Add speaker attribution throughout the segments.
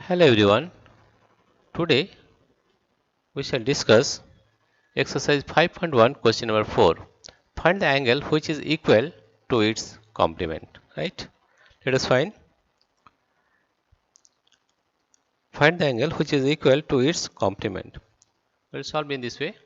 Speaker 1: Hello everyone. Today we shall discuss exercise 5.1 question number 4. Find the angle which is equal to its complement. Right? Let us find the angle which is equal to its complement. We will solve in this way.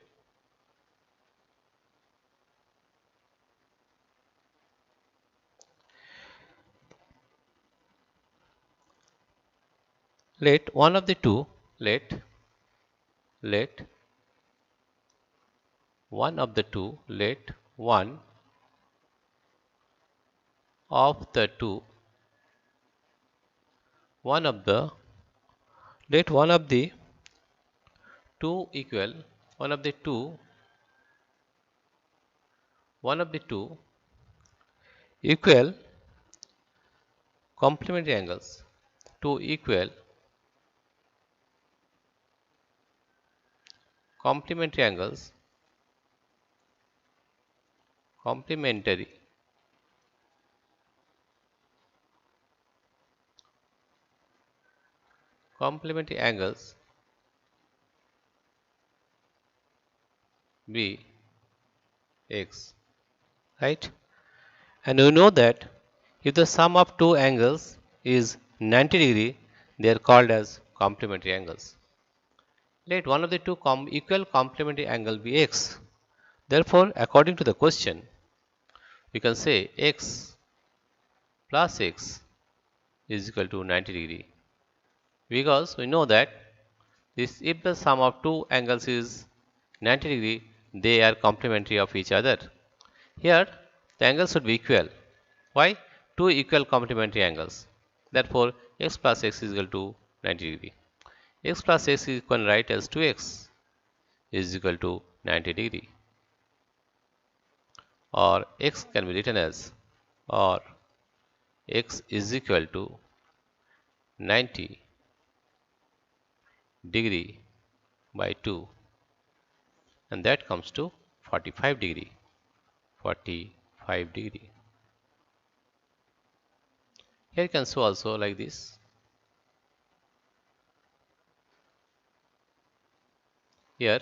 Speaker 1: Let one of the two let one of the two let one of the two one of the let one of the two equal one of the two equal complementary angles. Two equal complementary angles complementary angles B x, right? And we know that if the sum of two angles is 90 degree, they are called as complementary angles. Let one of the two equal complementary angle be x. Therefore, according to the question, we can say x plus x is equal to 90 degree, because we know that if the sum of two angles is 90 degree, they are complementary of each other. Here, the angles should be equal. Why? Two equal complementary angles. Therefore, x plus x is equal to 90 degree. X plus x is equal to write as 2x is equal to 90 degree. Or x can be written as x is equal to 90 degree by 2, and that comes to 45 degree. 45 degree. Here you can show also like this. Here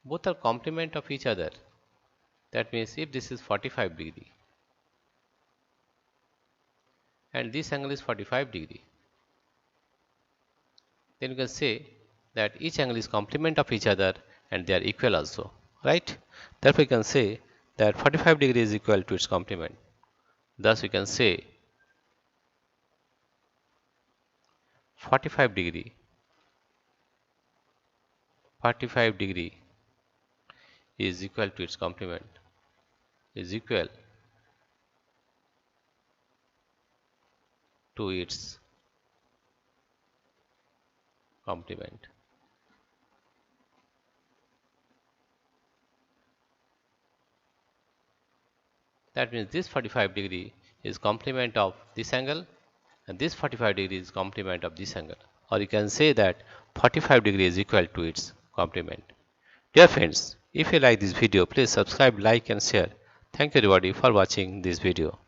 Speaker 1: both are complement of each other. That means if this is 45 degree and this angle is 45 degree, then you can say that each angle is complement of each other and they are equal also, right? Therefore, you can say that 45 degree is equal to its complement. Thus, we can say 45 degree is equal to its complement is equal to its complement. That means this 45 degree is complement of this angle and this 45 degree is complement of this angle. Or you can say that 45 degree is equal to its complement. Dear friends, if you like this video, please subscribe, like and share. Thank you everybody for watching this video.